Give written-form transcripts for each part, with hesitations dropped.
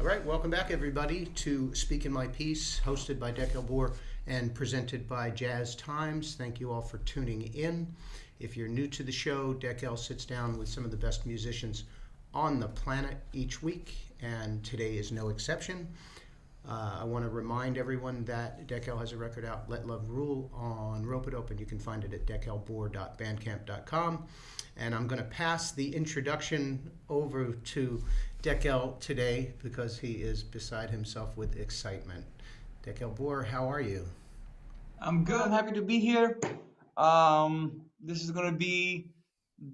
All right, welcome back everybody to Speakin My Piece, hosted by Dekel Bor and presented by Jazz Times. Thank you all for tuning in. If you're new to the show, Dekel sits down with some of the best musicians on the planet each week, and today is no exception. I want to remind everyone that Dekel has a record out, Let Love Rule, on Ropeadope, and you can find it at dekelbor.bandcamp.com. And I'm going to pass the introduction over to Dekel today because he is beside himself with excitement. Dekel Bor, how are you? I'm good. I'm happy to be here. This is going to be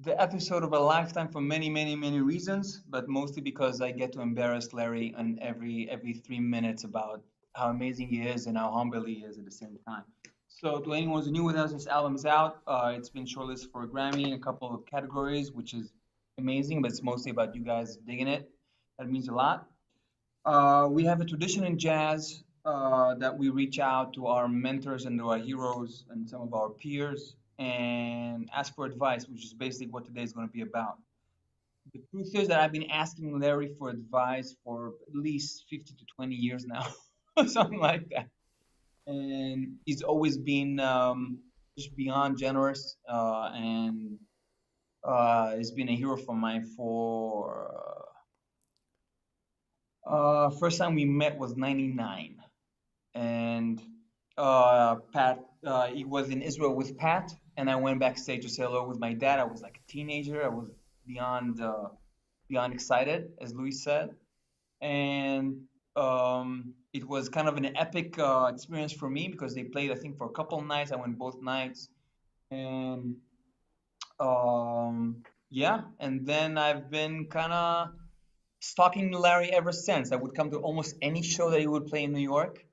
the episode of a lifetime for many, many, many reasons, but mostly because I get to embarrass Larry on every 3 minutes about how amazing he is and how humble he is at the same time. So, to anyone who's new with us, this album is out. It's been shortlisted for a Grammy in a couple of categories, which is amazing, but it's mostly about you guys digging it. That means a lot. We have a tradition in jazz that we reach out to our mentors and to our heroes and some of our peers and ask for advice, which is basically what today is going to be about. The truth is that I've been asking Larry for advice for at least 50 to 20 years now, something like that. And he's always been just beyond generous and he's been a hero for mine for first time we met was 99 and Pat, he was in Israel with Pat, and I went backstage to say hello with my dad. I was like a teenager. I was beyond excited, as Louis said, and it was kind of an epic experience for me because they played, I think, for a couple nights. I went both nights, and yeah, and then I've been kind of stalking Larry ever since. I would come to almost any show that he would play in New York.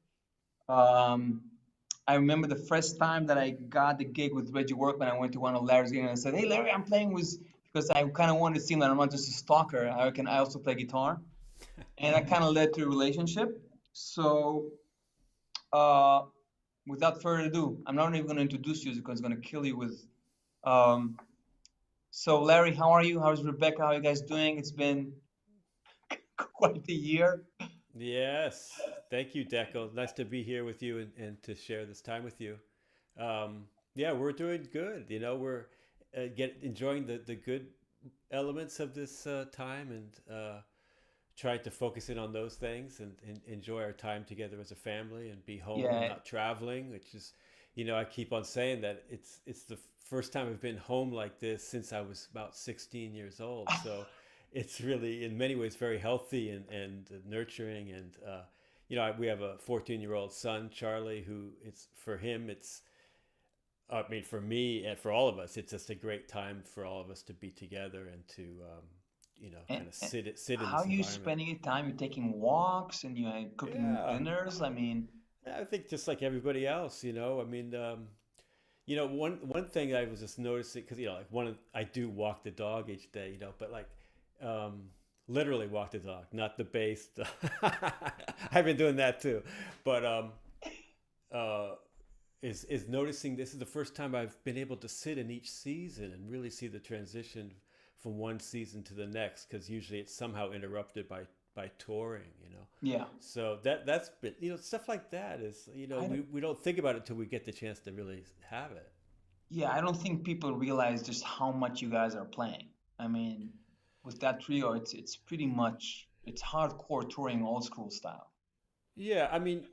Um, I remember the first time that I got the gig with Reggie Workman. I went to one of Larry's gigs and I said, "Hey, Larry, I'm playing with," because I kind of wanted to seem that I'm not just a stalker. I also play guitar, and that kind of led to a relationship. So, uh, without further ado, I'm not even going to introduce you because it's going to kill you with. Um, so, Larry, how are you? How's Rebecca? How are you guys doing? It's been quite a year. Yes, thank you, Dekel. Nice to be here with you and to share this time with you. Yeah, we're doing good. We're enjoying the good elements of this time and trying to focus in on those things and enjoy our time together as a family and be home and Yeah, not traveling, which is, I keep on saying that it's the first time I've been home like this since I was about 16 years old. So it's really in many ways very healthy and nurturing and we have a 14-year-old son, Charlie, who it's for him it's I mean for me and for all of us it's just a great time for all of us to be together and to kind of and sit in how this are you environment. spending your time? You're taking walks and you're cooking Yeah, dinners. I mean, I think just like everybody else, I mean, one thing I was just noticing because like I do walk the dog each day, but like um, literally walk the dog, not the base. I've been doing that too, but uh, is noticing this is the first time I've been able to sit in each season and really see the transition from one season to the next because usually it's somehow interrupted by touring. yeah, So that's been, stuff like that is, I don't, we don't think about it till we get the chance to really have it. yeah, I don't think people realize just how much you guys are playing. I mean, with that trio, it's pretty much it's hardcore touring old school style. Yeah, I mean,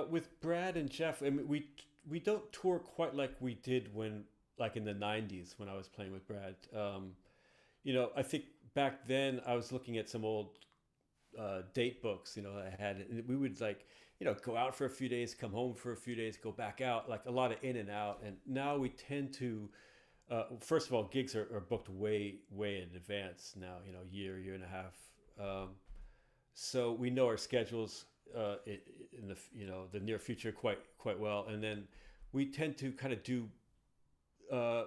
with Brad and Jeff, I mean, we don't tour quite like we did when, like in the '90s when I was playing with Brad. I think back then I was looking at some old date books, I had, and we would like, go out for a few days, come home for a few days, go back out, like a lot of in and out. And now we tend to, first of all, gigs are booked way in advance now, year and a half. Um, so we know our schedules in the near future quite well, and then we tend to kind of do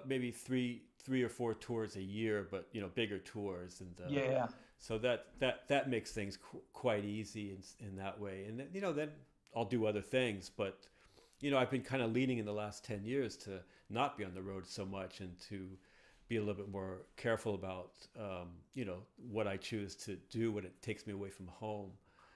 maybe three or four tours a year, but bigger tours, and Yeah, so that makes things quite easy in that way. And then, then I'll do other things, but I've been kind of leaning in the last 10 years to not be on the road so much and to be a little bit more careful about what I choose to do when it takes me away from home.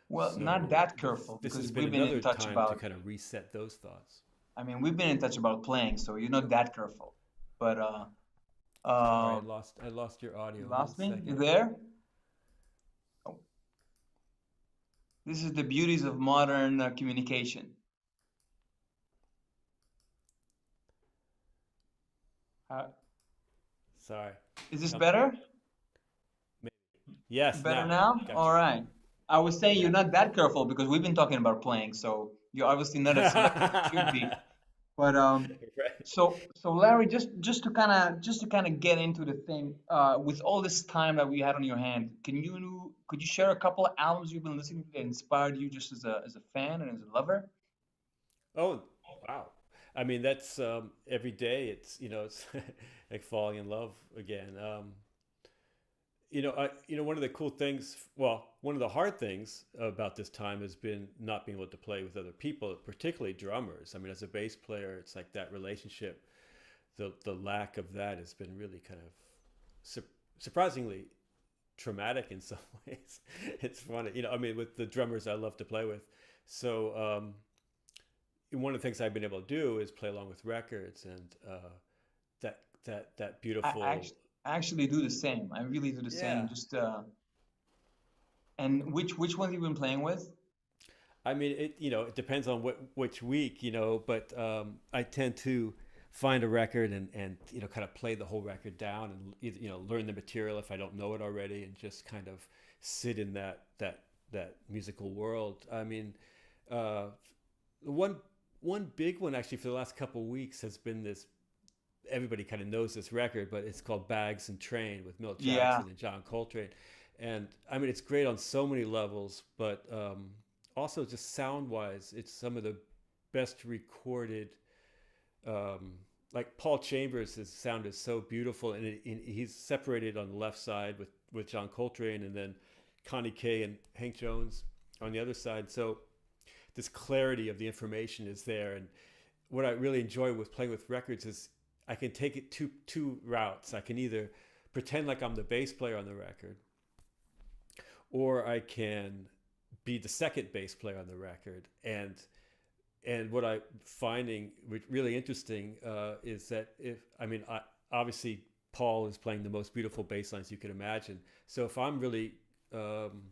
Well, not So that careful this has because been we've been in another touch time to about. kind of reset those thoughts. I mean, we've been in touch about playing, so you're not that careful. But Sorry, uh, I lost your you audio. One lost me. You second. there? Oh, this is the beauties of modern communication. Uh, Sorry. is this Tell better? me. Yes, Better now. now? Gotcha. All right. I was saying you're Yeah. not that careful because we've been talking about playing, so you're obviously not as selective as you should be. But Right. so Larry, just to kind of get into the thing, with all this time that we had on your hand, could you share a couple of albums you've been listening to that inspired you just as a fan and as a lover? Oh, wow. I mean, that's every day. It's it's like falling in love again. One of the cool things, well, one of the hard things about this time has been not being able to play with other people, particularly drummers. I mean, as a bass player, it's like that relationship. The lack of that has been really kind of surprisingly traumatic in some ways. It's funny, I mean, with the drummers I love to play with. So one of the things I've been able to do is play along with records and that I beautiful. actually do the same. I really do the same. Yeah. Just and which ones you've been playing with? I mean, it depends on which week, but I tend to find a record and kind of play the whole record down and either, learn the material if I don't know it already and just kind of sit in that musical world. I mean, uh, one big one actually for the last couple of weeks has been this. Everybody kind of knows this record, but it's called Bags and Train with Milt Yeah, Jackson and John Coltrane. And I mean, it's great on so many levels, but also just sound wise, it's some of the best recorded. Um, like Paul Chambers, his sound is so beautiful, and he's separated on the left side with John Coltrane, and then Connie Kay and Hank Jones on the other side. So this clarity of the information is there, and what I really enjoy with playing with records is I can take it two routes. I can either pretend like I'm the bass player on the record, or I can be the second bass player on the record. And what I'm finding really interesting is that obviously Paul is playing the most beautiful bass lines you could imagine. So if I'm really um,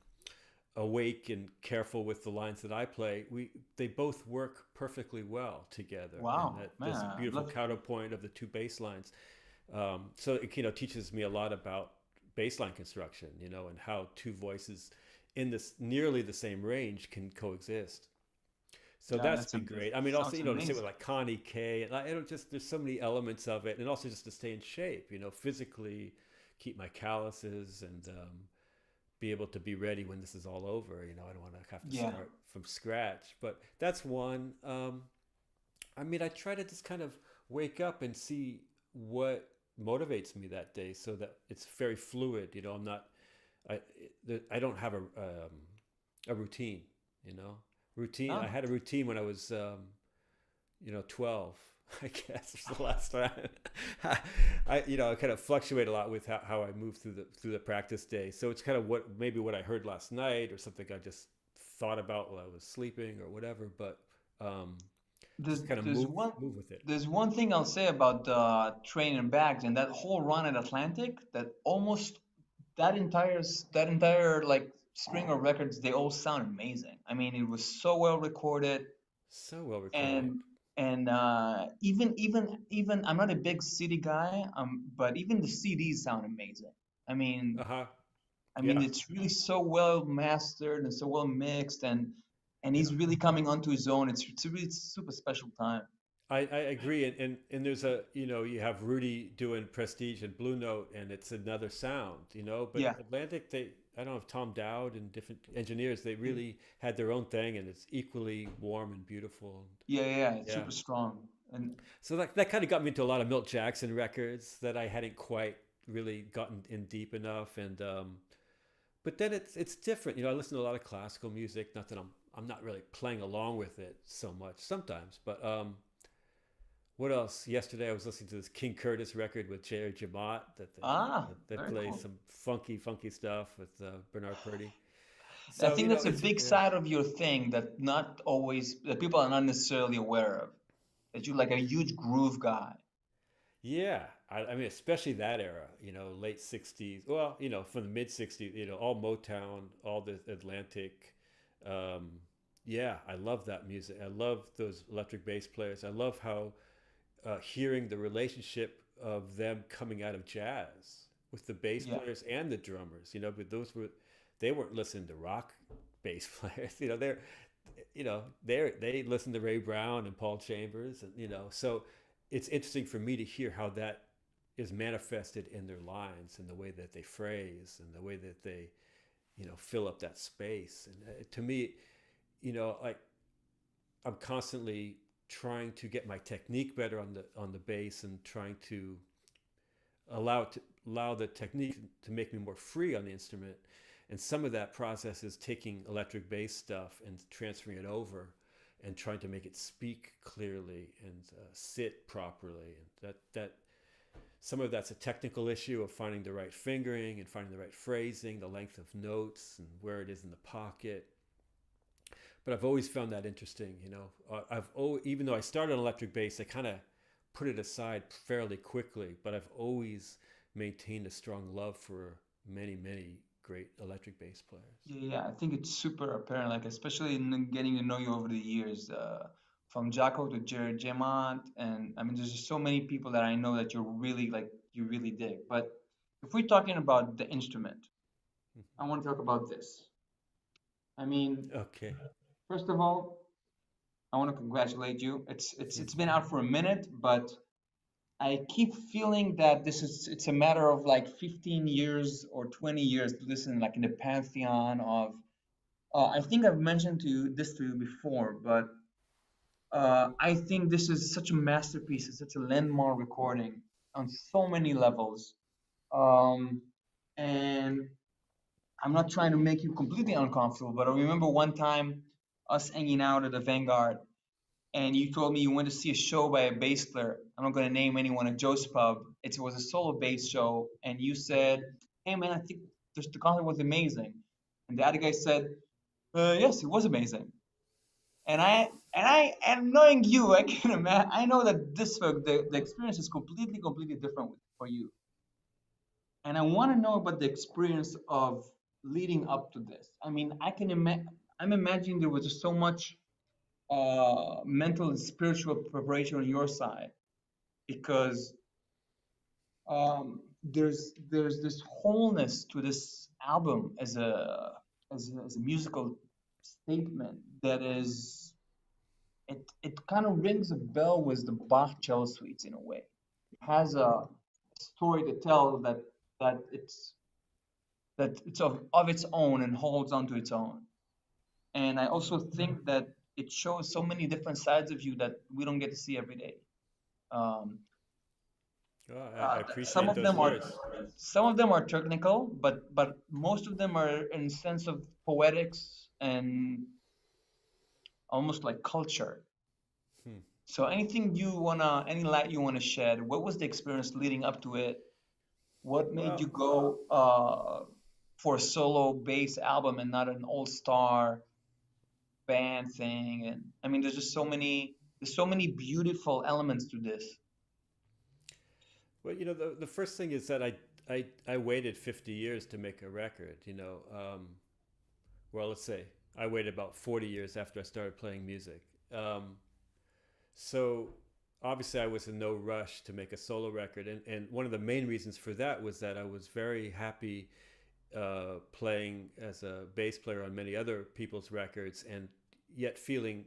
awake and careful with the lines that I play, they both work perfectly well together. And wow, that man, this I'd beautiful love. counterpoint of the two bass lines. So it teaches me a lot about bass line construction, and how two voices in this nearly the same range can coexist. So Yeah, that's been great. I mean, also, sounds to sit with amazing. like Connie Kay, and I don't just there's so many elements of it, and also just to stay in shape, physically, keep my calluses, and be able to be ready when this is all over. I don't want to have to Yeah, start from scratch. But that's one. I mean, I try to just kind of wake up and see what motivates me that day, so that it's very fluid. I'm not. I I don't have a routine. You know, routine. I no, had a routine when I was 12. I guess is the last time. I kind of fluctuate a lot with how I move through the practice day. So it's kind of what I heard last night or something I just thought about while I was sleeping or whatever. But um, there's just kind of there's move one move with it. there's one thing I'll say about Train and Bags and that whole run at Atlantic, that almost that entire like string of records, they all sound amazing. I mean, it was so well recorded. So well recorded. And even I'm not a big CD guy, but even the CDs sound amazing. I mean, Uh huh. I mean Yeah. it's really so well mastered and so well mixed, and Yeah. he's really coming onto his own. It's a really super special time. I agree, and there's you have Rudy doing Prestige and Blue Note, and it's another sound, But Yeah, Atlantic, I don't know if Tom Dowd and different engineers, they really had their own thing, and it's equally warm and beautiful. yeah, yeah, yeah, it's Yeah, super strong. And so that kind of got me into a lot of Milt Jackson records that I hadn't quite really gotten in deep enough, and but then it's different, I listen to a lot of classical music. Not that I'm not really playing along with it so much sometimes, but what else? Yesterday I was listening to this King Curtis record with Jerry Jamot that ah, that very plays cool. some funky stuff with Bernard Purdy. I So, think you know, that's a it's big side of your thing that not always that people are not necessarily aware of. That you're like a huge groove guy. yeah. I mean, especially that era, you know, late 60s. Well, you know, from the mid 60s, you know, all Motown, all the Atlantic. Um, yeah, I love that music. I love those electric bass players. I love how hearing the relationship of them coming out of jazz with the bass Yeah. players and the drummers, you know, but those were, they weren't listening to rock bass players, you know, they listen to Ray Brown and Paul Chambers, and you know, so it's interesting for me to hear how that is manifested in their lines and the way that they phrase and the way that they, you know, fill up that space. And to me, you know, like I'm constantly trying to get my technique better on the bass and trying to allow the technique to make me more free on the instrument. And some of that process is taking electric bass stuff and transferring it over and trying to make it speak clearly and sit properly. And that some of that's a technical issue of finding the right fingering and finding the right phrasing, the length of notes, and where it is in the pocket. But I've always found that interesting. You know, even though I started on electric bass, I kind of put it aside fairly quickly. But I've always maintained a strong love for many great electric bass players. Yeah, yeah, I think it's super apparent, like especially in getting to know you over the years, from Jacko to Jared Gemont, and I mean, there's just so many people that I know that you're really like you really dig. But if we're talking about the instrument, I want to talk about this. I mean, Okay. first of all, I want to congratulate you. It's been out for a minute, but I keep feeling that it's a matter of like 15 years or 20 years to listen like in the pantheon of I think I've mentioned to you before, but I think this is such a masterpiece. It's such a landmark recording on so many levels. Um, and I'm not trying to make you completely uncomfortable, but I remember one time us hanging out at the Vanguard, and you told me you went to see a show by a bass player. I'm not going to name anyone at Joe's Pub. It was a solo bass show, and you said, "Hey man, I think the concert was amazing." And the other guy said, "Yes, it was amazing." And knowing you, I can imagine. I know that the experience is completely different for you. And I want to know about the experience of leading up to this. I mean, I'm imagining there was just so much mental and spiritual preparation on your side because there's this wholeness to this album as a musical statement that is it kind of rings a bell with the Bach cello suites in a way. It has a story to tell that it's of its own and holds on to its own. And I also think that it shows so many different sides of you that we don't get to see every day. Um, Oh, I some appreciate of those them are words. technical, but most of them are in sense of poetics and almost like culture. Hmm. So any light you wanna shed? What was the experience leading up to it? What made you Well, go for a solo bass album and not an all-star band thing? And I mean, there's so many beautiful elements to this. well, you know, the first thing is that I waited 50 years to make a record. You know, well, let's say I waited about 40 years after I started playing music. Um, so obviously, I was in no rush to make a solo record, and one of the main reasons for that was that I was very happy playing as a bass player on many other people's records, and yet feeling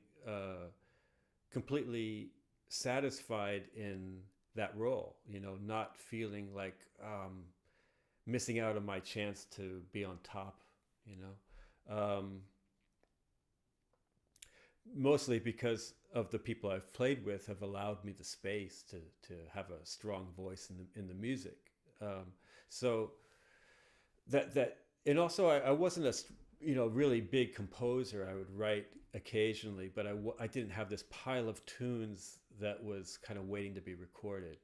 completely satisfied in that role. You know, not feeling like missing out on my chance to be on top. You know, mostly because of the people I've played with have allowed me the space to have a strong voice in the music. Um, so that and also I wasn't a you know really big composer. I would write occasionally, but I didn't have this pile of tunes that was kind of waiting to be recorded.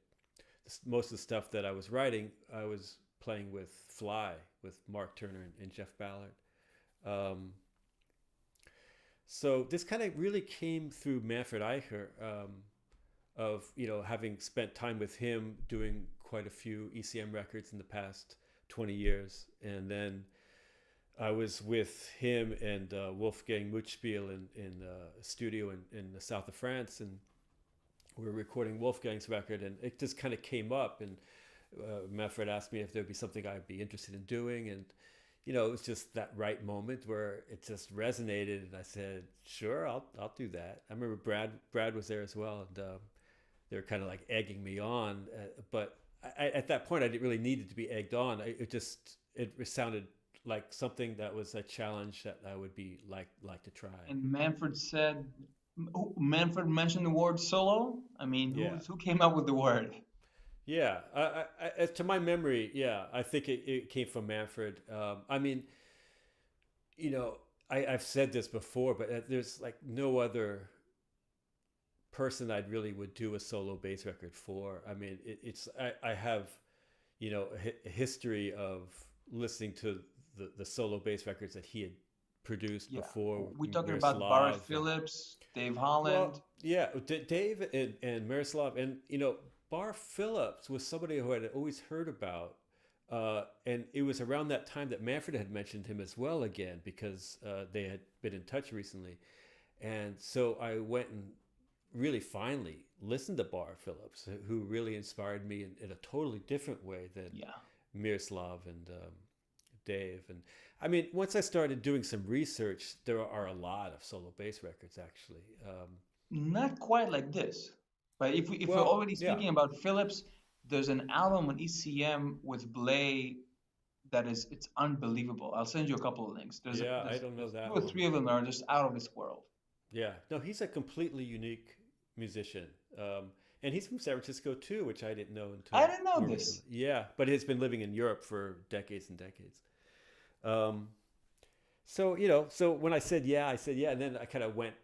Most of the stuff that I was writing, I was playing with Fly with Mark Turner and Jeff Ballard. Um, so this kind of really came through Manfred Eicher, of having spent time with him doing quite a few ECM records in the past 20 years, and then I was with him and Wolfgang Muchspiel in a studio in the south of France, and we were recording Wolfgang's record, and it just kind of came up, and Manfred asked me if there'd be something I'd be interested in doing, and it was just that right moment where it just resonated, and I said, "Sure, I'll do that." I remember Brad was there as well, and they were kind of like egging me on, but at that point I didn't really need it to be egged on. It sounded like something that was a challenge that I would be like to try. And Manfred mentioned the word solo. I mean, Yeah. who came up with the word? Yeah, as to my memory, yeah, I think it came from Manfred. I mean, I've said this before, but there's like no other person I'd really would do a solo bass record for. I mean, I have, a history of listening to the solo bass records that he had produced Yeah, before. we're talking about Barrett Miroslav Phillips, Dave Holland. Well, yeah, Dave and Miroslav, and Bar Phillips was somebody who I had always heard about, and it was around that time that Manfred had mentioned him as well again, because they had been in touch recently, and so I went and really finally listened to Bar Phillips, who really inspired me in a totally different way than Yeah. Miroslav and Dave. And I mean, once I started doing some research, there are a lot of solo bass records actually. Not quite like this, but if we're Well, already yeah, speaking about Phillips, there's an album on ECM with Blay that it's unbelievable. I'll send you a couple of links. yeah, I don't know There's two that or one. three of them that are just out of this world. Yeah, no, he's a completely unique musician. And he's from San Francisco too, which I didn't know until I didn't know more this. recently. Yeah, but he's been living in Europe for decades and decades. Um, so when I said yeah, and then I kind of went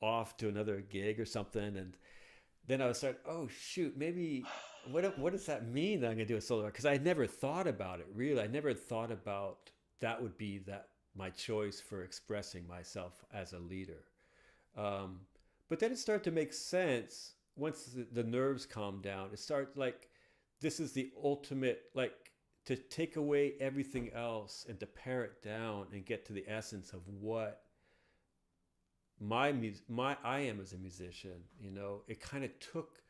off to another gig or something, and then I was like, oh shoot, maybe what does that mean that I'm gonna do a solo? Because I had never thought about it really. I never thought about that would be that my choice for expressing myself as a leader. Um, but then it started to make sense once the nerves calmed down. It started like this is the ultimate, like, to take away everything else and to pare it down and get to the essence of what my I am as a musician. It kind of took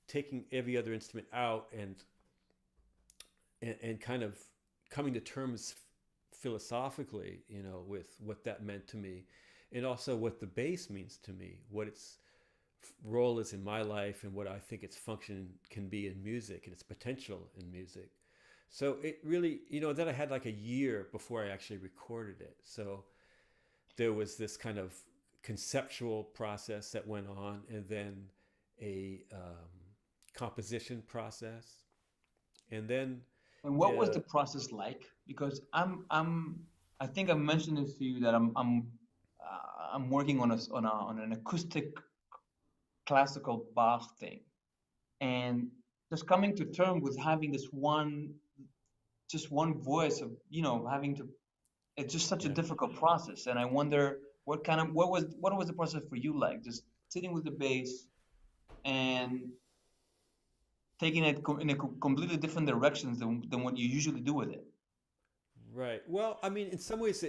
taking every other instrument out and kind of coming to terms philosophically, with what that meant to me, and also what the bass means to me, what its role is in my life, and what I think its function can be in music and its potential in music. So it really, then I had like a year before I actually recorded it. So there was this kind of conceptual process that went on, and then a composition process, and then And what was the process like? Because I think I mentioned this to you that I'm working on an acoustic classical Bach thing, and just coming to terms with having just one voice of having to. It's just such a yeah. difficult process, and I wonder what was the process for you like? Just sitting with the bass and taking it in a completely different directions than what you usually do with it. Right. Well, I mean, in some ways,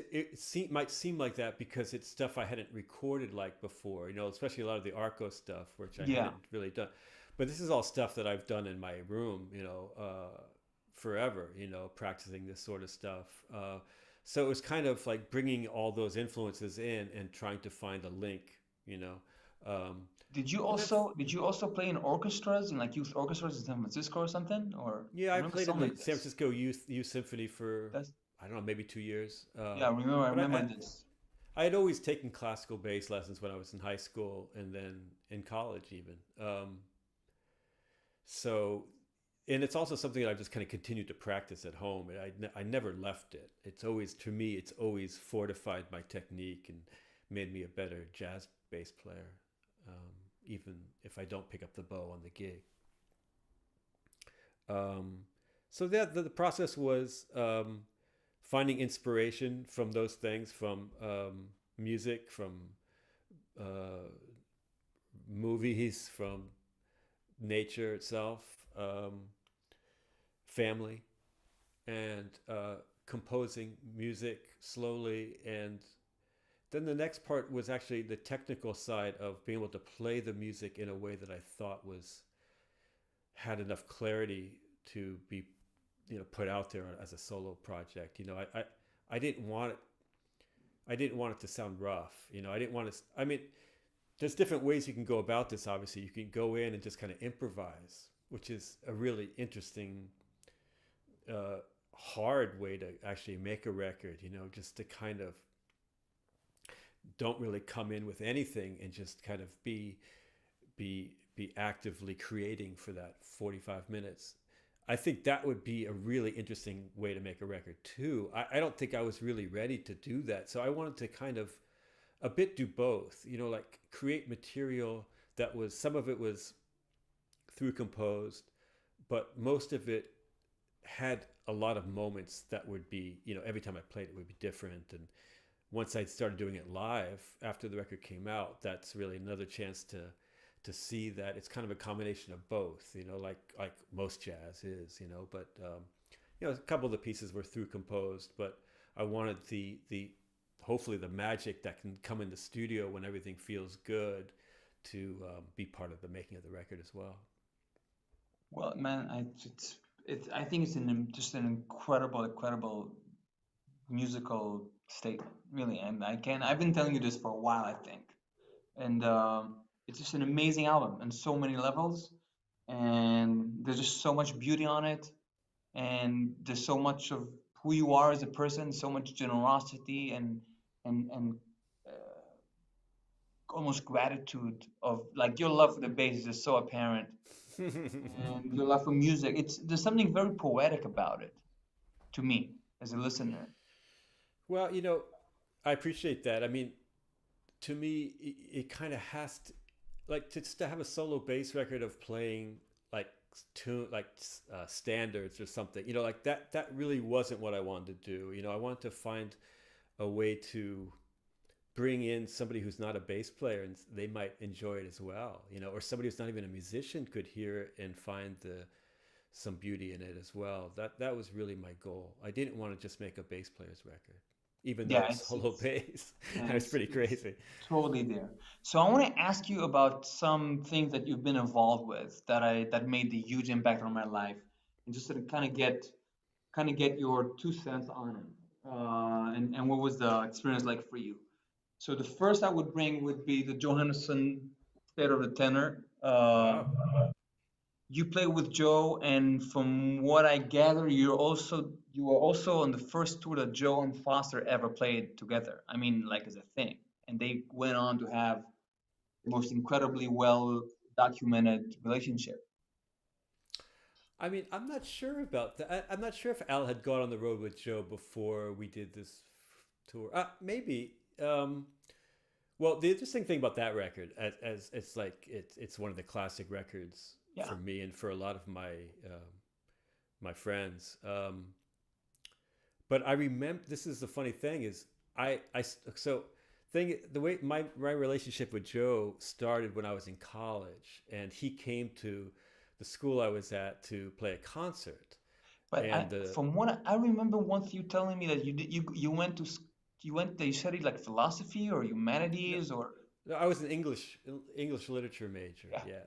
might seem like that because it's stuff I hadn't recorded like before. Especially a lot of the Arco stuff, which I Yeah. hadn't really done. But this is all stuff that I've done in my room, forever. Practicing this sort of stuff. So it was kind of like bringing all those influences in and trying to find a link. Um, Did you and that's also play in orchestras, in like youth orchestras in San Francisco or something? Or Yeah, I I remember played in something the like San this. Francisco Youth Symphony for That's I don't know, maybe 2 years. yeah, I But remember this. I had always taken classical bass lessons when I was in high school and then in college even. So, and it's also something that I've just kind of continued to practice at home. I never left it. It's always, to me, it's always fortified my technique and made me a better jazz bass player, even if I don't pick up the bow on the gig. So the process was finding inspiration from those things, from music, from movies, from nature itself, family, and composing music slowly. And then the next part was actually the technical side of being able to play the music in a way that I thought had enough clarity to be, put out there as a solo project. I didn't want it to sound rough. I didn't want to. I mean, there's different ways you can go about this. Obviously, you can go in and just kind of improvise, which is a really interesting, hard way to actually make a record. Just to kind of don't really come in with anything and just kind of be actively creating for that 45 minutes. I think that would be a really interesting way to make a record too. I don't think I was really ready to do that. So I wanted to kind of a bit do both, like create material that was, some of it was through composed, but most of it had a lot of moments that would be, every time I played it would be different. And once I started doing it live after the record came out, that's really another chance to see that it's kind of a combination of both, like most jazz is, but a couple of the pieces were through composed, but I wanted the hopefully the magic that can come in the studio when everything feels good to be part of the making of the record as well. Well, man, I think it's just an incredible musical statement, really. And I've been telling you this for a while, I think. And it's just an amazing album on so many levels. And there's just so much beauty on it. And there's so much of who you are as a person, so much generosity and almost gratitude of, like, your love for the bass is just so apparent. And your love for music. There's something very poetic about it to me as a listener. Well, I appreciate that. I mean, to me, it kind of has to, like, to have a solo bass record of playing like standards or something. Like that really wasn't what I wanted to do. I wanted to find a way to bring in somebody who's not a bass player and they might enjoy it as well. Or somebody who's not even a musician could hear it and find some beauty in it as well. That was really my goal. I didn't want to just make a bass player's record, even though it's solo bass. It's pretty crazy. Totally there. So I want to ask you about some things that you've been involved with that made the huge impact on my life, and just to kind of get your 2 cents on it. And what was the experience like for you? So the first I would bring would be the Johannesson State of the Tenor. Wow. You play with Joe, and from what I gather, you were also on the first tour that Joe and Foster ever played together. I mean, like, as a thing, and they went on to have the most incredibly well documented relationship. I mean, I'm not sure about that. I'm not sure if Al had gone on the road with Joe before we did this tour. Maybe. Well, the interesting thing about that record, as it's one of the classic records for me and for a lot of my friends. But I remember, this is the funny thing is the way my relationship with Joe started when I was in college, and he came to the school I was at to play a concert. But from what I remember, once you telling me that you studied like philosophy or humanities or. No, I was an English literature major. Yeah.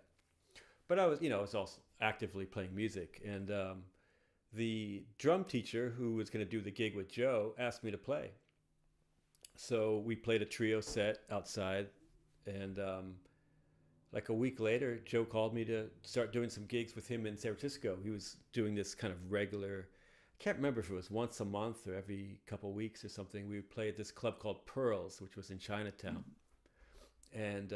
But I was also actively playing music, and the drum teacher who was going to do the gig with Joe asked me to play. So we played a trio set outside, and like a week later, Joe called me to start doing some gigs with him in San Francisco. He was doing this kind of regular, I can't remember if it was once a month or every couple of weeks or something. We would play at this club called Pearls, which was in Chinatown. And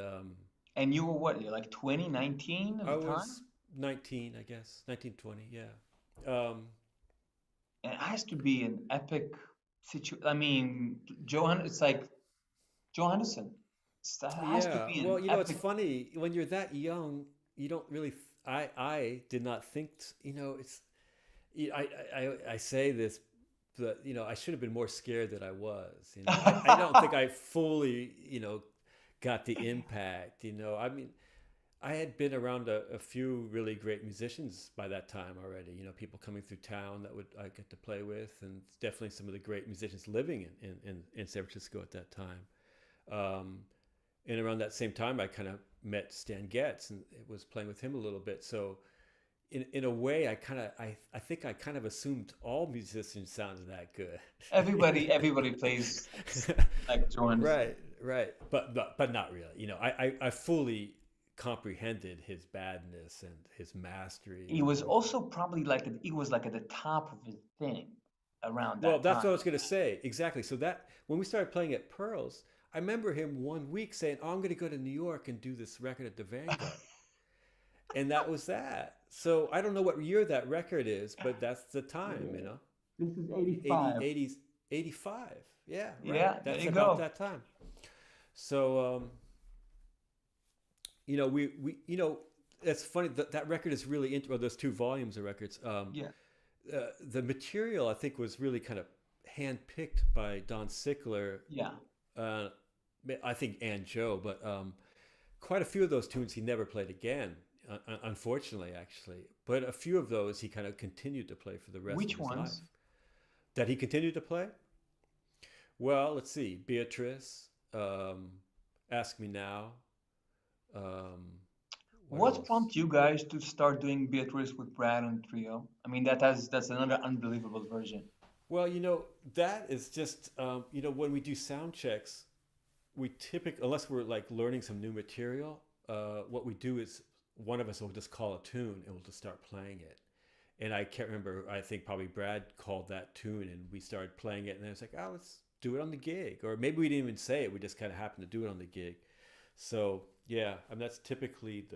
you were what? You're like 20, 19 at the time? I was 19, I guess. 19, 20, yeah. And it has to be an epic situation. I mean, it's like Johannesson. That has to be an epic. It's funny. When you're that young, you don't really... I did not think... it's... I say this but I should have been more scared than I was. I don't think I fully got the impact. I mean, I had been around a few really great musicians by that time already. People coming through town that would I get to play with, and definitely some of the great musicians living in San Francisco at that time. And around that same time, I kind of met Stan Getz and was playing with him a little bit. So in a way, I think I kind of assumed all musicians sounded that good. Everybody plays like drums. Right. But not really. I fully comprehended his badness and his mastery. He was also probably he was like at the top of his thing around Well, that that's what I time. was going to say. Exactly. So that when we started playing at Pearls, I remember him one week saying, "Oh, I'm going to go to New York and do this record at the Vanguard." And that was that. So I don't know what year that record is, but that's the time, This is 80, 85. 80s, 85. Yeah, right. Yeah, there That's you about go. that time. So, it's funny that record is really well, there's two volumes of records. Yeah. The material I think was really kind of handpicked by Don Sickler. Yeah. Uh, I think and Joe, but quite a few of those tunes he never played again, unfortunately, actually. But a few of those he kind of continued to play for the rest Which of his life. ones? That he continued to play? Well, let's see. Beatrice, Ask Me Now. What What else? prompted you guys to start doing Beatrice with Brad on trio? I mean, that's another unbelievable version. Well, that is just, when we do sound checks, we typically, unless we're like learning some new material, what we do is one of us will just call a tune and we'll just start playing it. And I can't remember, I think probably Brad called that tune and we started playing it and then it's like, oh, let's do it on the gig. Or maybe we didn't even say it, we just kind of happened to do it on the gig. So yeah, that's typically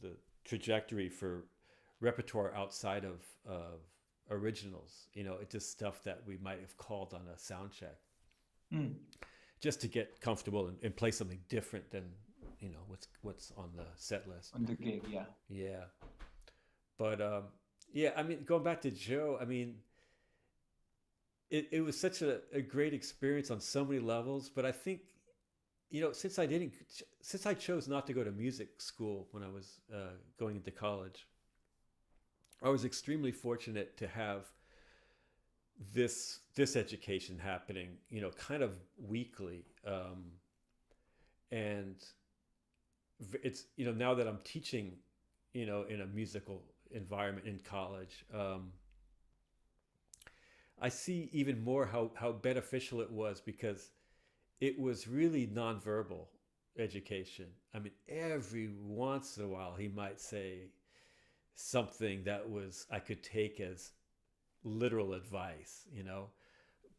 the trajectory for repertoire outside of originals. It's just stuff that we might have called on a sound check. Hmm. Just to get comfortable and play something different than what's on the set list. On the gig, yeah. Yeah, but yeah, I mean, going back to Joe, I mean, it was such a great experience on so many levels. But I think since I chose not to go to music school when I was going into college, I was extremely fortunate to have this education happening, kind of weekly, and it's now that I'm teaching, in a musical environment in college, I see even more how beneficial it was because it was really nonverbal education. I mean, every once in a while he might say something that I could take as literal advice,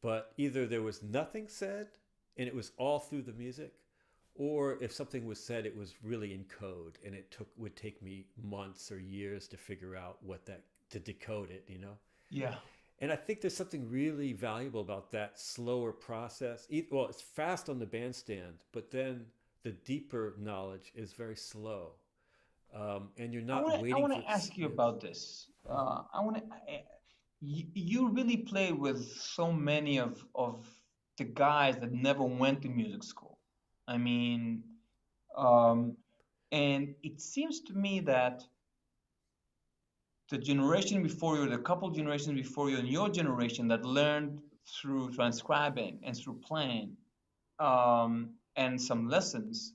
but either there was nothing said and it was all through the music, or if something was said, it was really in code and would take me months or years to figure out to decode it, Yeah. And I think there's something really valuable about that slower process. Well, it's fast on the bandstand, but then the deeper knowledge is very slow, and you're not I waiting want for. to ask you about this. I want to. You really play with so many of the guys that never went to music school. I mean, um, and it seems to me that the generation before you, the couple generations before you, and your generation that learned through transcribing and through playing, and some lessons,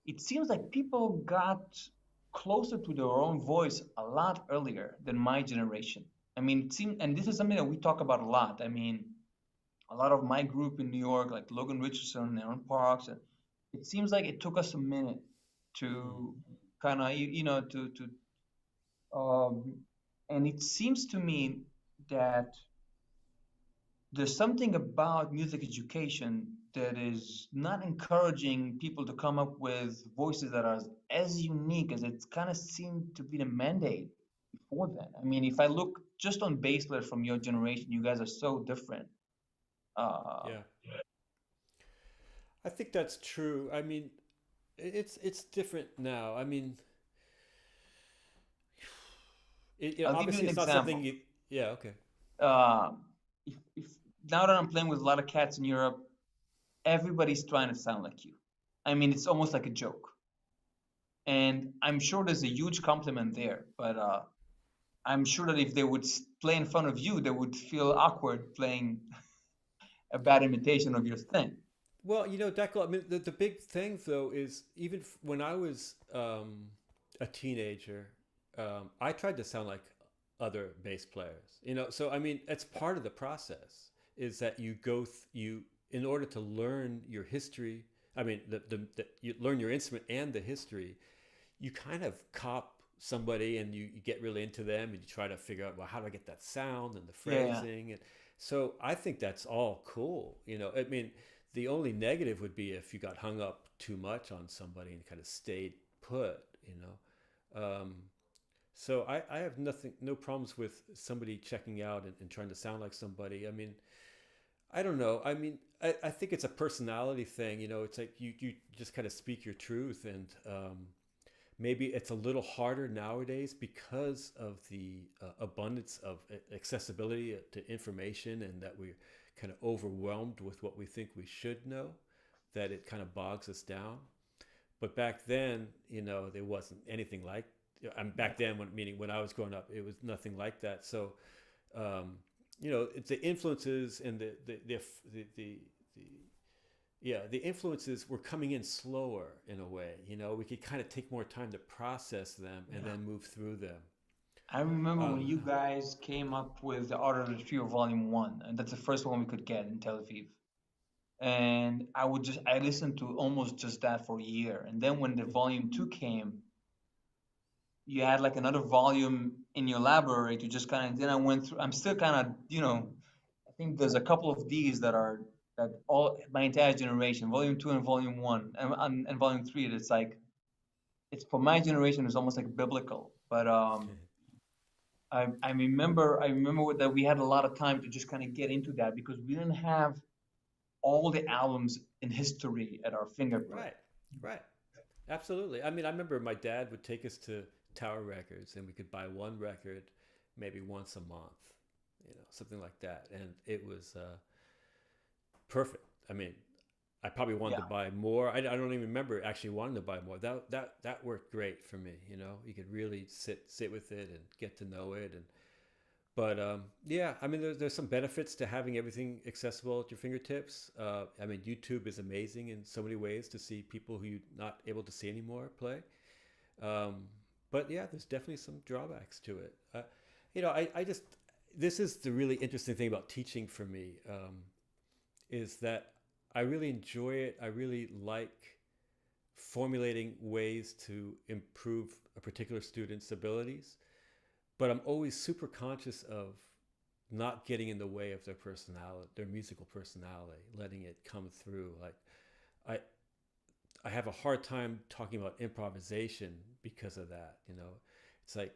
it seems like people got closer to their own voice a lot earlier than my generation. I mean, it seemed, and this is something that we talk about a lot. I mean, a lot of my group in New York, like Logan Richardson, Aaron Parks, and it seems like it took us a minute to kind of, um, and it seems to me that there's something about music education that is not encouraging people to come up with voices that are as unique as it kind of seemed to be the mandate before then. I mean, if I look just on bass players from your generation, you guys are so different. Uh, Yeah, I think that's true. I mean, it's different now. I mean, I'll give you obviously an it's not something example. you. Yeah, okay. Um, if now that I'm playing with a lot of cats in Europe, everybody's trying to sound like you. I mean, it's almost like a joke. And I'm sure there's a huge compliment there, but I'm sure that if they would play in front of you, they would feel awkward playing a bad imitation of your thing. Well, Declan, I mean, the big thing though is even when I was a teenager, I tried to sound like other bass players. So I mean, it's part of the process is that you in order to learn your history. I mean, you learn your instrument and the history. You kind of cop somebody and you get really into them and you try to figure out, well, how do I get that sound and the Yeah, phrasing, and so I think that's all cool. I mean, the only negative would be if you got hung up too much on somebody and kind of stayed put, um, so I have no problems with somebody checking out and trying to sound like somebody. I mean, I don't know. I mean, I think it's a personality thing. It's like you just kind of speak your truth, and maybe it's a little harder nowadays because of the abundance of accessibility to information, and that we're kind of overwhelmed with what we think we should know, that it kind of bogs us down. But back then, there wasn't anything like. I'm back then, meaning when I was growing up, it was nothing like that. So, um, it's the influences and the yeah, the influences were coming in slower in a way. We could kind of take more time to process them and yeah. then move through them. I remember when Um, you guys came up with the Art of the Trio Volume 1, and that's the first one we could get in Tel Aviv. And I listened to almost just that for a year. And then when the Volume 2 came, you had like another volume in your library to just kind of, then I went through, I'm still kind of, I think there's a couple of these that all, my entire generation, Volume 2 and Volume 1, and Volume 3, it's like, it's for my generation, it's almost like biblical. But I remember that we had a lot of time to just kind of get into that because we didn't have all the albums in history at our fingertip. right, right, absolutely. I mean, I remember my dad would take us to Tower Records, and we could buy one record maybe once a month, something like that, and it was perfect. I mean, I probably wanted to Yeah, buy more. I don't even remember actually wanting to buy more. That worked great for me. You could really sit with it and get to know it. And but yeah, I mean, there's some benefits to having everything accessible at your fingertips. I mean, YouTube is amazing in so many ways to see people who you're not able to see anymore play. Um, but yeah, there's definitely some drawbacks to it. I just this is the really interesting thing about teaching for me. Is that I really enjoy it. I really like formulating ways to improve a particular student's abilities, but I'm always super conscious of not getting in the way of their personality, their musical personality, letting it come through. Like I I have a hard time talking about improvisation because of that, It's like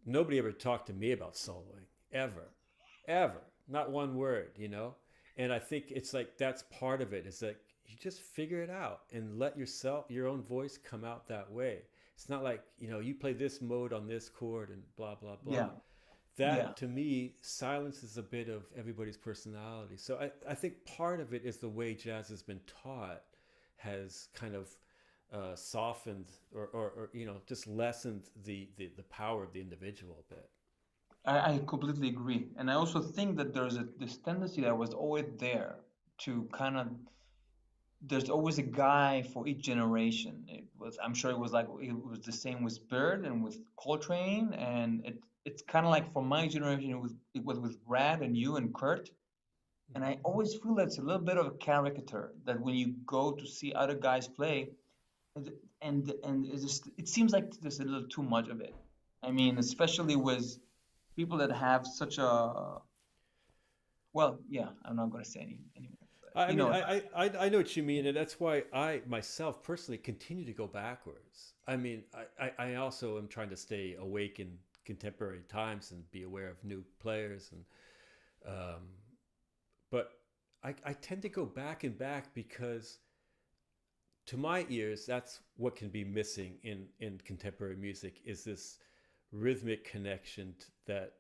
nobody ever talked to me about soloing ever, ever, not one word. And I think it's like that's part of it. It's like you just figure it out and let your own voice come out that way. It's not like you play this mode on this chord and blah blah yeah, blah. yeah. That to me silences a bit of everybody's personality. So I think part of it is the way jazz has been taught has kind of softened or just lessened the power of the individual a bit. I completely agree, and I also think that there's this tendency that was always there to kind of. There's always a guy for each generation. I'm sure it was the same with Bird and with Coltrane, and it's kind of like for my generation, it was with Brad and you and Kurt. And I always feel that it's a little bit of a caricature that when you go to see other guys play, and it seems like there's a little too much of it. I mean, especially with people that have such a well, yeah, I'm not going to say anymore, but I you mean, know, I know what you mean, and that's why I myself personally continue to go backwards. I mean, I also am trying to stay awake in contemporary times and be aware of new players, and um, but I tend to go back and back because to my ears, that's what can be missing in contemporary music is this rhythmic connection that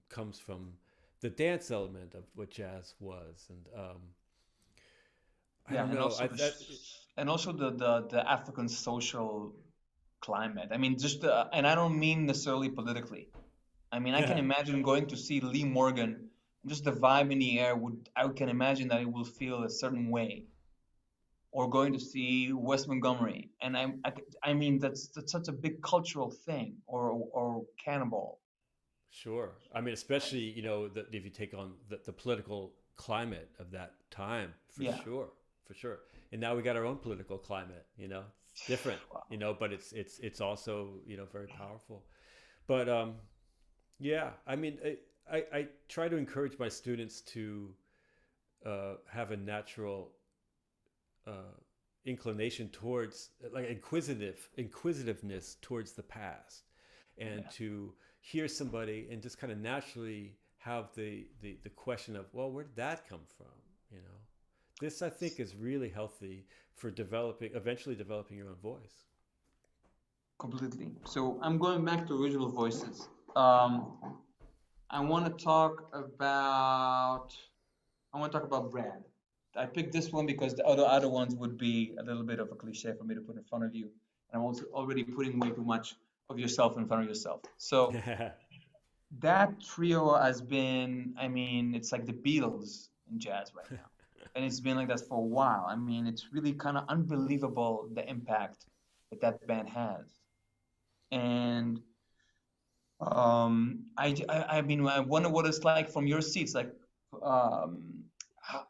comes from the dance element of what jazz was, and I Yeah, don't and know. also and also the African social climate. I mean, just and I don't mean necessarily politically. I mean, I can imagine going to see Lee Morgan, just the vibe in the air would, I can imagine that it will feel a certain way. Or going to see West Montgomery, and I mean that's such a big cultural thing, or Cannibal. Sure. I mean, especially, that if you take on the political climate of that time, for Yeah. sure, for sure. And now we got our own political climate, it's different, Wow. but it's also, very powerful. But yeah, I mean, I try to encourage my students to have a natural uh, inclination towards, like, inquisitiveness towards the past, and Yeah. to hear somebody and just kind of naturally have the question of, well, where did that come from? You know, this, I think, is really healthy for eventually developing your own voice. Completely. So I'm going back to original voices. Um, I want to talk about Brad. I picked this one because the other ones would be a little bit of a cliche for me to put in front of you, and I'm also already putting way too much of yourself in front of yourself. So that trio has been, I mean, it's like the Beatles in jazz right now. And it's been like that for a while. I mean, it's really kind of unbelievable the impact that that band has. And I mean, I wonder what it's like from your seats. Like,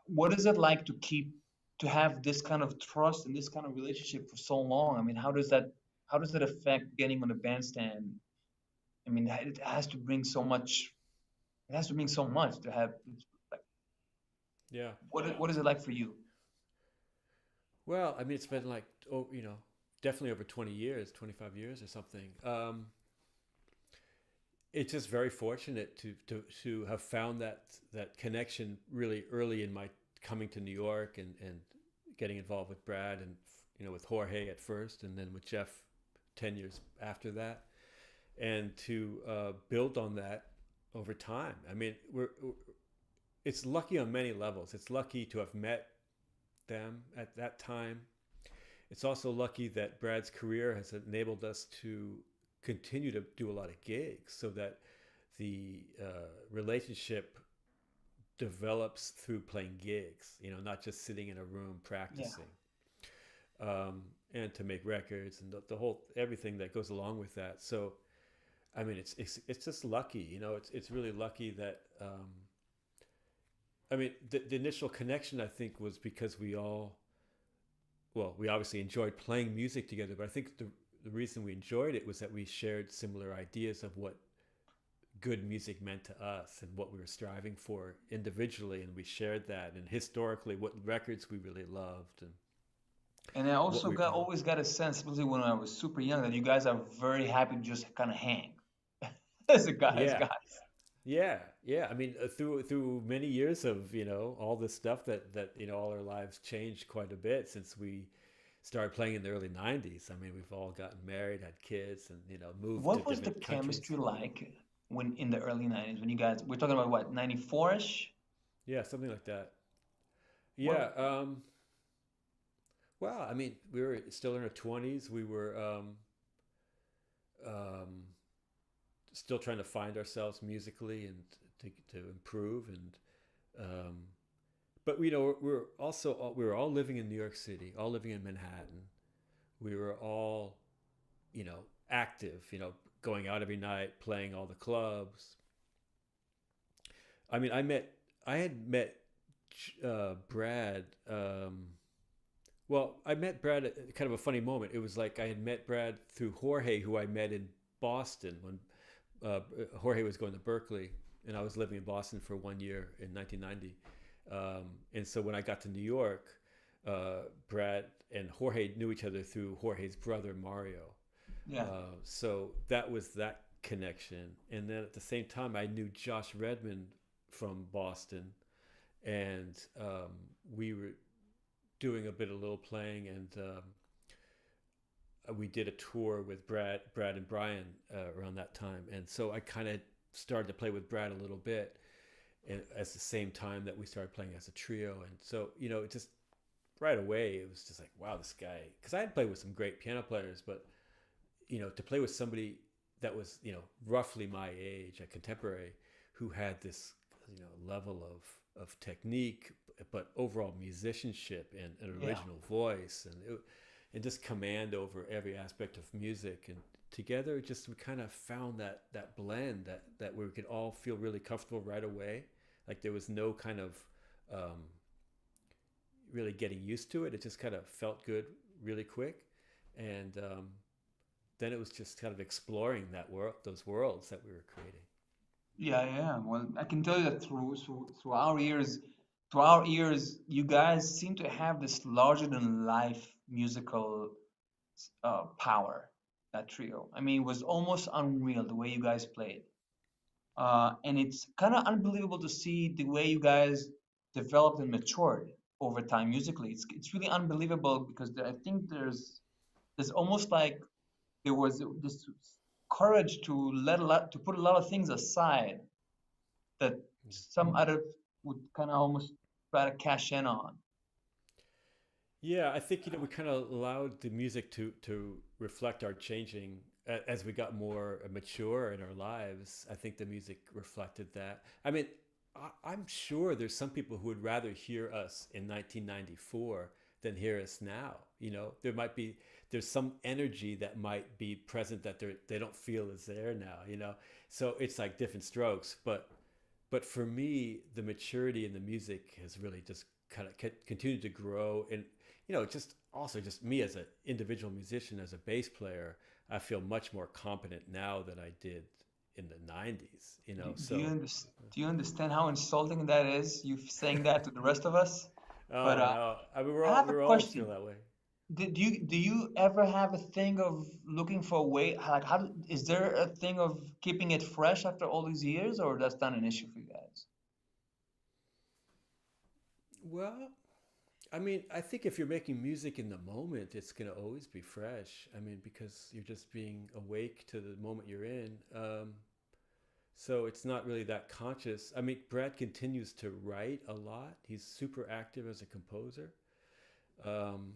what is it like to have this kind of trust and this kind of relationship for so long? I mean, how does that affect getting on the bandstand? I mean, it has to bring so much. It has to mean so much to have. Like, Yeah. what is it like for you? Well, I mean, it's been like, definitely over 20 years, 25 years or something. It's just very fortunate to have found that connection really early in my coming to New York, and getting involved with Brad, and, with Jorge at first, and then with Jeff 10 years after that, and to build on that over time. I mean, it's lucky on many levels. It's lucky to have met them at that time. It's also lucky that Brad's career has enabled us to continue to do a lot of gigs, so that the relationship develops through playing gigs, not just sitting in a room Yeah. practicing. And to make records, and the whole everything that goes along with that. So, I mean, it's just lucky, it's really lucky that, I mean, the initial connection, I think, was because we obviously enjoyed playing music together, but I think the reason we enjoyed it was that we shared similar ideas of what good music meant to us and what we were striving for individually, and we shared that, and historically what records we really loved, And I what also we always got a sense, especially when I was super young, that you guys are very happy to just kind of hang as yeah. guys. Yeah, yeah. I mean, through many years of, all this stuff that all our lives changed quite a bit since we started playing in the early '90s. I mean, we've all gotten married, had kids, and, moved to What was the different countries. chemistry like when in the early 90s when you guys, we're talking about what, 94ish? Yeah, something like that. What Yeah. Well, I mean, we were still in our 20s. We were um, still trying to find ourselves musically, and to improve, and um, but we were all living in New York City, all living in Manhattan. We were all, active, going out every night, playing all the clubs. I mean, I had met Brad. Well, I met Brad at kind of a funny moment. It was like I had met Brad through Jorge, who I met in Boston when Jorge was going to Berkeley, and I was living in Boston for 1 year in 1990. And so when I got to New York, Brad and Jorge knew each other through Jorge's brother Mario. Yeah. So that was that connection. And then at the same time, I knew Josh Redmond from Boston, and we were doing a bit of little playing, and we did a tour with Brad and Brian around that time. And so I kind of started to play with Brad a little bit. at the same time that we started playing as a trio. And so, it just right away, it was just like, wow, this guy, because I had played with some great piano players, but, to play with somebody that was, roughly my age, a contemporary, who had this, level of technique, but overall musicianship and an original voice and just command over every aspect of music. And together, just we kind of found that blend that we could all feel really comfortable right away. Like there was no kind of really getting used to it. It just kind of felt good really quick. And then it was just kind of exploring those worlds that we were creating. Yeah. Well, I can tell you that through our ears, you guys seem to have this larger than life musical power. That trio. I mean, it was almost unreal the way you guys played. And it's kind of unbelievable to see the way you guys developed and matured over time musically. It's really unbelievable because I think there's almost like there was this courage to put a lot of things aside that some other would kind of almost try to cash in on. Yeah, I think we kind of allowed the music to reflect our changing as we got more mature in our lives. I think the music reflected that. I mean, I'm sure there's some people who would rather hear us in 1994 than hear us now. There's some energy that might be present that they don't feel is there now. So it's like different strokes, but for me, the maturity in the music has really just kind of continued to grow. And just also just me as an individual musician, as a bass player, I feel much more competent now than I did in the 90s. Do you understand how insulting that is? You saying that to the rest of us? Oh But no, I mean I have a we're all feel question. that way. Do you ever have a thing of looking for a way? Like, is there a thing of keeping it fresh after all these years, or that's not an issue for you guys? Well, I mean, I think if you're making music in the moment, it's gonna always be fresh. I mean, because you're just being awake to the moment you're in. So it's not really that conscious. I mean, Brad continues to write a lot. He's super active as a composer. Um,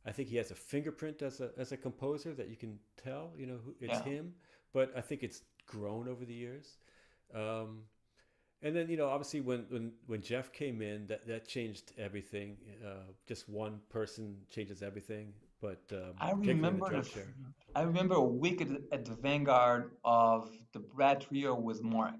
I think he has a fingerprint as a composer that you can tell. It's Yeah. him. But I think it's grown over the years. Um, and then obviously when Jeff came in, that changed everything. Just one person changes everything, but I particularly in the remember drum chair. I remember a week at the vanguard of the Brad Trio with Mark.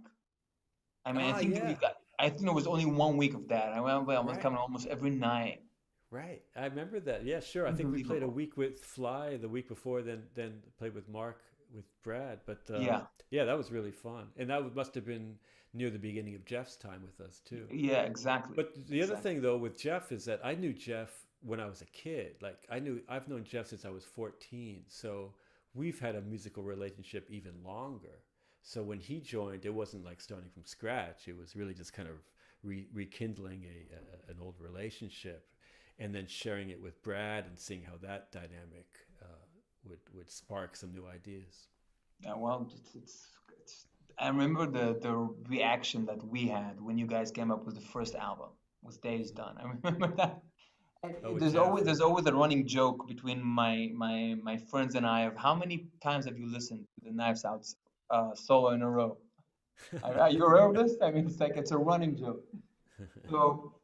I mean, Ah, yeah, I think it was only 1 week of that. I remember I was right. coming almost every night. Right, I remember that. Yeah, sure. I think we played a Unbelievable. week with Fly the week before, then played with Mark with Brad. But Yeah. yeah, that was really fun, and must have been near the beginning of Jeff's time with us too. Yeah, exactly. But the other Exactly. thing though with Jeff is that I knew Jeff when I was a kid. Like I've known Jeff since I was 14, so we've had a musical relationship even longer. So when he joined, it wasn't like starting from scratch. It was really just kind of rekindling an old relationship, and then sharing it with Brad and seeing how that dynamic would spark some new ideas. Yeah, well, it's I remember the reaction that we had when you guys came up with the first album, with Days Done. I remember that. And Oh, with There's Jeff. always there's always a running joke between my friends and I of how many times have you listened to the Knives Out solo in a row? Are you aware of this? I mean, it's a running joke. So,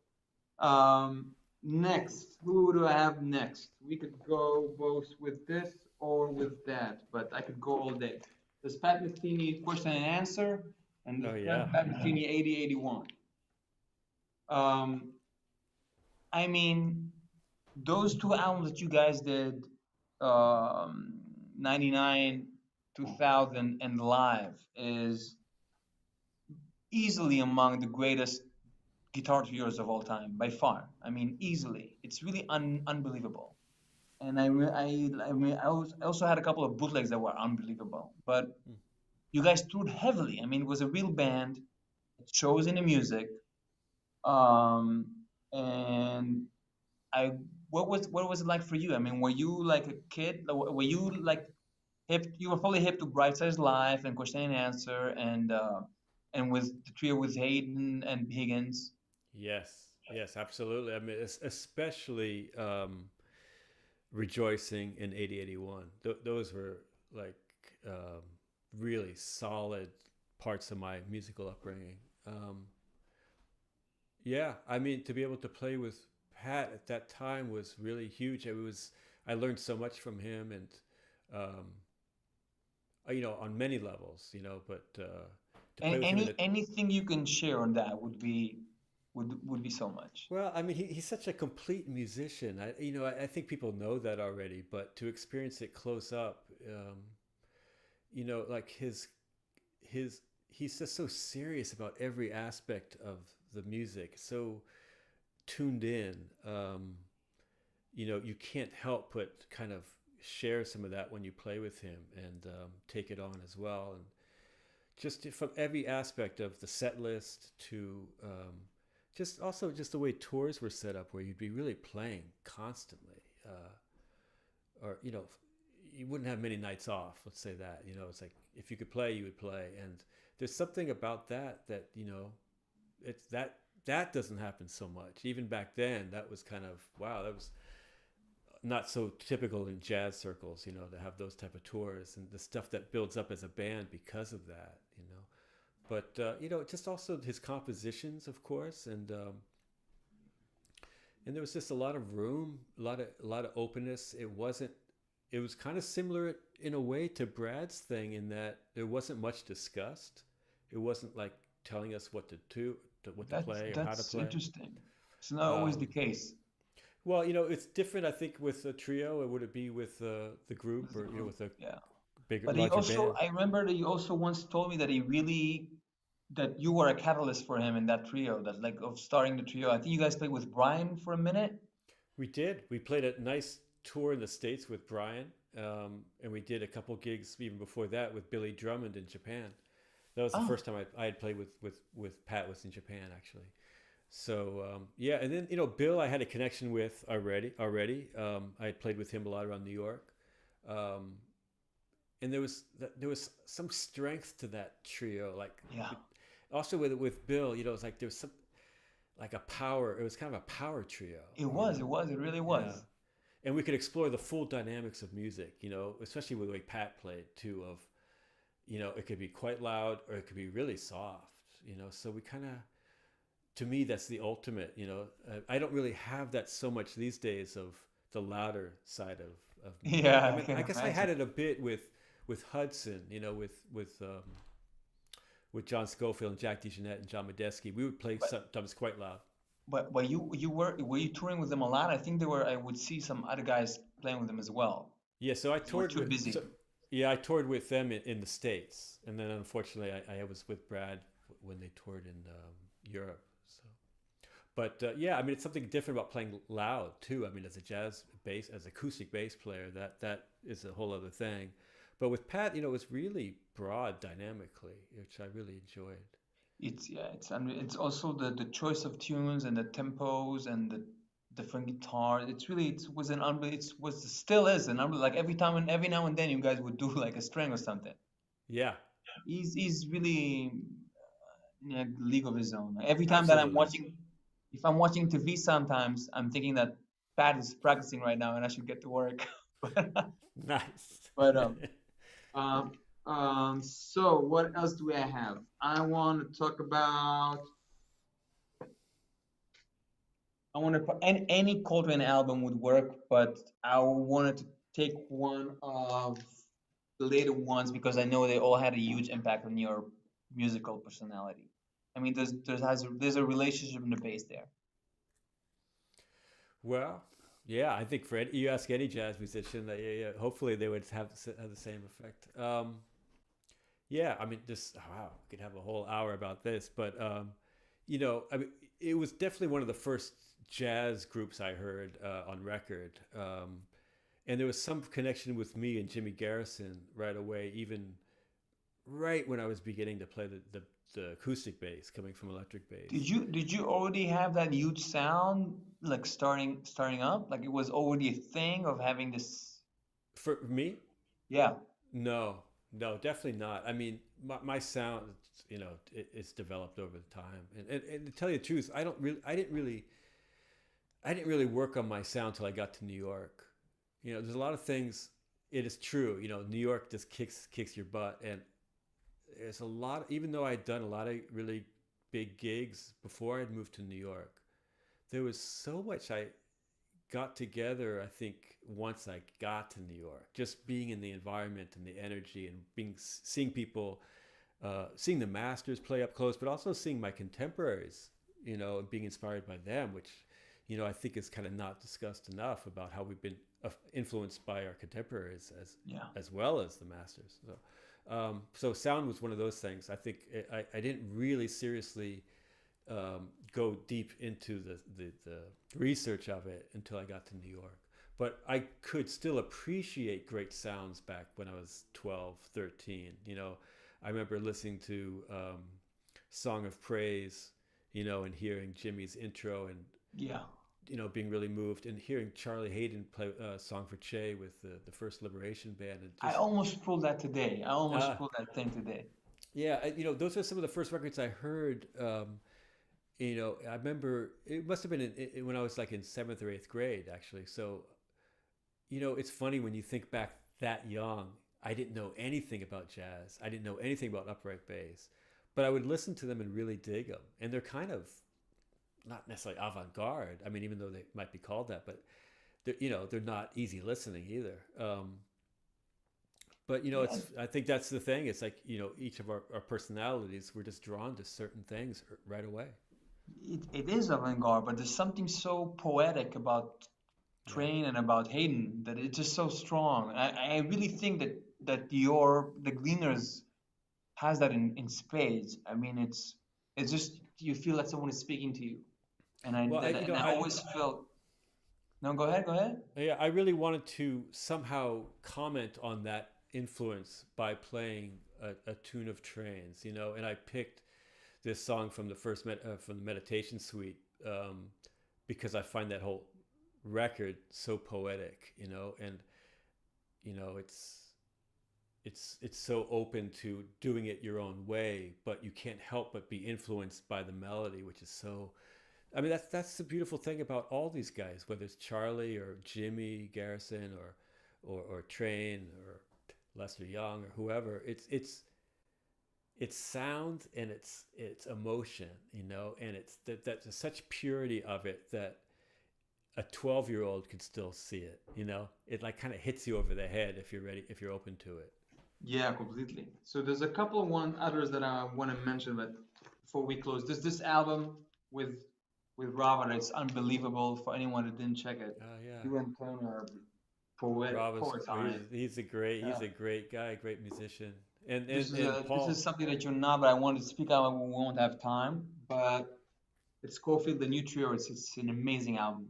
next, who do I have next? We could go both with this or with that, but I could go all day. There's Pat Metheny question and answer, and Oh there's yeah. Pat Metheny 8081. Um, I mean, those two albums that you guys did, 99, 2000, and Live, is easily among the greatest guitar trios of all time by far. I mean, easily. It's really unbelievable. And I also had a couple of bootlegs that were unbelievable. But Hmm. you guys toured heavily. I mean, it was a real band. It shows in the music. Um, and I, what was it like for you? I mean, were you like a kid? Were you like hip? You were probably hip to Bright Size Life and Question and Answer and and with the trio with Hayden and Higgins. Yes, yes, absolutely. I mean, especially rejoicing in 8081. Those were like um, really solid parts of my musical upbringing. Yeah, I mean, to be able to play with Pat at that time was really huge. I learned so much from him, and um, on many levels, but to play And with him in the anything you can share on that would be so much. well, I mean, he's such a complete musician. I think people know that already, but to experience it close up, like his he's just so serious about every aspect of the music, so tuned in. You can't help but kind of share some of that when you play with him and take it on as well. And just from every aspect of the set list to just the way tours were set up, where you'd be really playing constantly, or you wouldn't have many nights off. Let's say that. It's like if you could play, you would play, and there's something about that it's that doesn't happen so much. Even back then, that was kind of wow. That was not so typical in jazz circles, to have those type of tours and the stuff that builds up as a band because of that. But just also his compositions, of course, and there was just a lot of room, a lot of openness. It was kind of similar in a way to Brad's thing in that there wasn't much discussed. It wasn't like telling us what to do, what to play, or how to That's play. interesting. It's not always the Um, case. well, it's different, I think, with a trio. Or would it be with the group, With the or group. with a Yeah. bigger, But he larger also, band? I remember that you also once told me that that you were a catalyst for him in that trio, that like of starting the trio. I think you guys played with Brian for a minute. We did. We played a nice tour in the States with Brian, and we did a couple gigs even before that with Billy Drummond in Japan. That was the Ah, first time I had played with Pat was in Japan actually. So yeah, and then Bill I had a connection with already. I had played with him a lot around New York, um, and there was some strength to that trio. Like yeah. also with Bill, it's like there was some like a power. It was kind of a power trio. It was, it was, it really Yeah, was. and we could explore the full dynamics of music. Especially with the way Pat played too. It could be quite loud or it could be really soft. So we kind of to me that's the ultimate. I don't really have that so much these days of the louder side of music. I Yeah, I mean, can I guess I had imagine. it a bit with Hudson, with John Scofield and Jack DeJohnette and John Medeski. We would play But sometimes quite loud. but you were you touring with them a lot? I think I would see some other guys playing with them as well. Yeah, so I You were toured too with busy. yeah, I toured with them in the States, and then unfortunately I was with Brad when they toured in Europe. So, but yeah, I mean it's something different about playing loud too. I mean, as acoustic bass player, that is a whole other thing. But with Pat, it was really broad dynamically, which I really enjoyed. It's yeah, it's also the choice of tunes and the tempos and the different guitars. It's really it was an unbel it was still is an unbel like every now and then you guys would do like a string or something. Yeah, He's really in a league of his own. Like, every time that I'm absolutely. watching, if I'm watching TV, sometimes I'm thinking that Pat is practicing right now and I should get to work. But Nice. but um so what else do I have? I want to talk about. I want to put any Coltrane album would work, but I wanted to take one of the later ones because I know they all had a huge impact on your musical personality. I mean, there's a relationship in the bass there. Well, yeah, I think you ask any jazz musician, that yeah, hopefully they would have the same effect. Yeah, I mean, just wow, we could have a whole hour about this, but I mean, it was definitely one of the first jazz groups I heard on record, and there was some connection with me and Jimmy Garrison right away, even right when I was beginning to play the acoustic bass coming from electric bass. Did you already have that huge sound like starting up? Like it was already a thing of having this. For me, Yeah. no, No, definitely not. I mean, my sound, it's developed over the time. And to tell you the truth, I didn't really work on my sound till I got to New York. There's a lot of things. It is true. New York just kicks your butt, and there's a lot. Even though I'd done a lot of really big gigs before I'd moved to New York, there was so much I got together. I think once I got to New York, just being in the environment and the energy, and seeing people, seeing the masters play up close, but also seeing my contemporaries, and being inspired by them, which I think is kind of not discussed enough about how we've been influenced by our contemporaries as well as the masters. So sound was one of those things. I think I didn't really seriously go deep into the research of it until I got to New York. But I could still appreciate great sounds back when I was 12, 13. I remember listening to Song of Praise, and hearing Jimmy's intro, and being really moved, and hearing Charlie Hayden play Song for Che with the First Liberation Band. And I almost pulled that today. I almost pulled that thing today. Yeah, those are some of the first records I heard. I remember it must have been when I was like in 7th or 8th grade, actually. So, it's funny when you think back that young. I didn't know anything about jazz. I didn't know anything about upright bass, but I would listen to them and really dig them. And they're kind of not necessarily avant-garde. I mean, even though they might be called that, but they're not easy listening either. But I think that's the thing. It's like each of our personalities, we're just drawn to certain things right away. It is avant-garde, but there's something so poetic about Train and about Hayden that it's just so strong. I really think that the Gleaners has that in spades. I mean, it's just you feel like someone is speaking to you, and I always felt. No, go ahead. Yeah, I really wanted to somehow comment on that influence by playing a tune of Train's, and I picked this song from the from the Meditation Suite because I find that whole record so poetic, and it's so open to doing it your own way, but you can't help but be influenced by the melody, which is so. I mean, that's the beautiful thing about all these guys, whether it's Charlie or Jimmy Garrison or Train or Lester Young or whoever. It's sound and it's emotion, and it's that's such purity of it that a 12-year-old could still see it. It like kind of hits you over the head if you're ready, if you're open to it. Yeah, completely. So there's a couple of others that I want to mention, but before we close, there's this album with Robert. It's unbelievable for anyone who didn't check it. Yeah. You and Tony are poets on it. He's a great guy, great musician. And Paul. This is something that you're not, but I wanted to speak out. We won't have time, but it's Scofield, the new trio. It's an amazing album.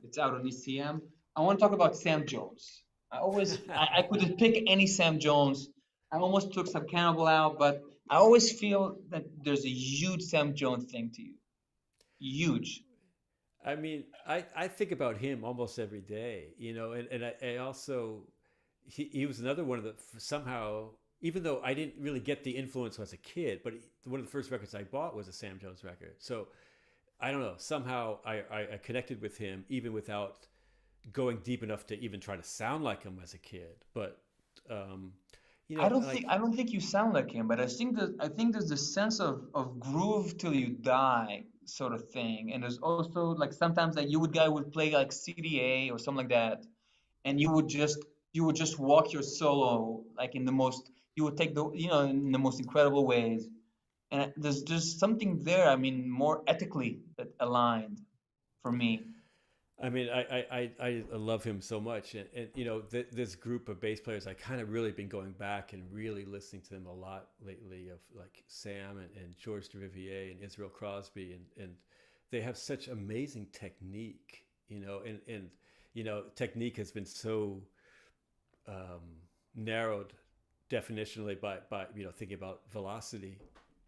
It's out on ECM. I want to talk about Sam Jones. I couldn't pick any Sam Jones. I almost took some Cannibal out, but I always feel that there's a huge Sam Jones thing to you. Huge. I mean, I think about him almost every day, and I also, he was another one of the, somehow, even though I didn't really get the influence as a kid, but one of the first records I bought was a Sam Jones record. So I don't know, somehow I connected with him even without going deep enough to even try to sound like him as a kid. But I don't think you sound like him, but I think there's this sense of groove till you die sort of thing. And there's also like sometimes that guy would play like CDA or something like that, and you would just walk your solo like in the most incredible ways. And there's just something there. I mean, more ethically aligned for me. I mean, I love him so much, and this group of bass players, I kind of really been going back and really listening to them a lot lately, of like Sam and George Duvivier and Israel Crosby, and they have such amazing technique, and technique has been so narrowed definitionally by thinking about velocity,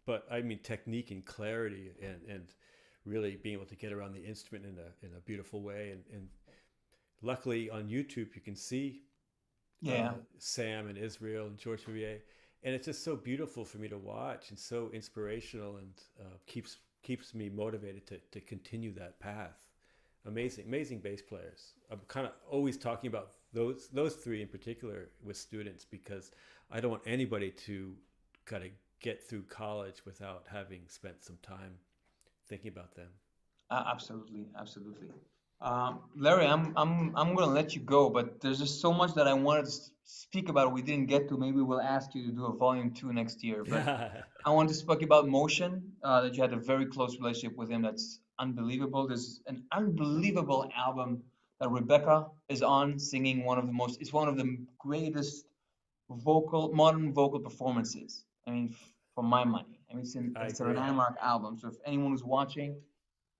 but I mean technique and clarity and really being able to get around the instrument in a beautiful way. And luckily on YouTube, you can see Yeah, Sam and Israel and George Bouvier, and it's just so beautiful for me to watch and so inspirational and keeps me motivated to continue that path. Amazing bass players. I'm kind of always talking about those three in particular with students because I don't want anybody to kind of get through college without having spent some time thinking about them. absolutely, absolutely. Larry, I'm gonna let you go, but there's just so much that I wanted to speak about we didn't get to. Maybe we'll ask you to do a volume two next year. But I want to speak about Motion, that you had a very close relationship with him. That's unbelievable. There's an unbelievable album that Rebecca is on, singing one of the most. It's one of the greatest modern vocal performances. I mean, for my money. I mean, I it's a agree. landmark album. So if anyone who's watching,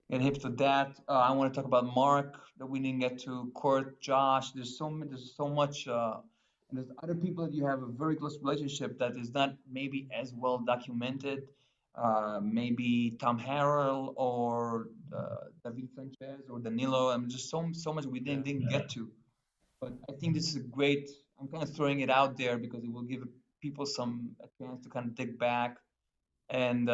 get hip to that. I want to talk about Mark that we didn't get to, Court, Josh. There's so much, and there's other people that you have a very close relationship that is not maybe as well documented. Maybe Tom Harrell or David Sanchez or Danilo. I mean, just so much we Yeah. didn't get to. But I think this is a great. I'm kind of throwing it out there because it will give people a chance to kind of dig back and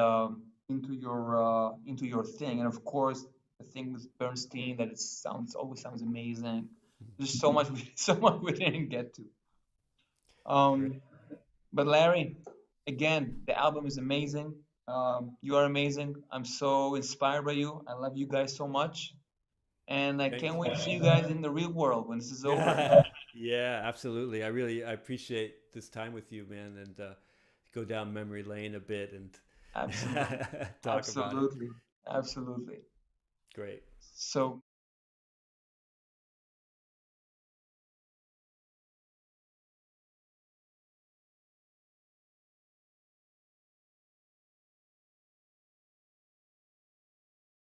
into your thing. And of course, the thing with Bernstein that it sounds always sounds amazing. There's so much so much we didn't get to. Great. Um, but Larry, again, the album is amazing. You are amazing. I'm so inspired by you. I love you guys so much, and I Thank can't wait to see you. you guys in the real world when this is over. Yeah, absolutely. I appreciate this time with you, man, and go down memory lane a bit and Absolutely, talk about it. absolutely, absolutely. Great. So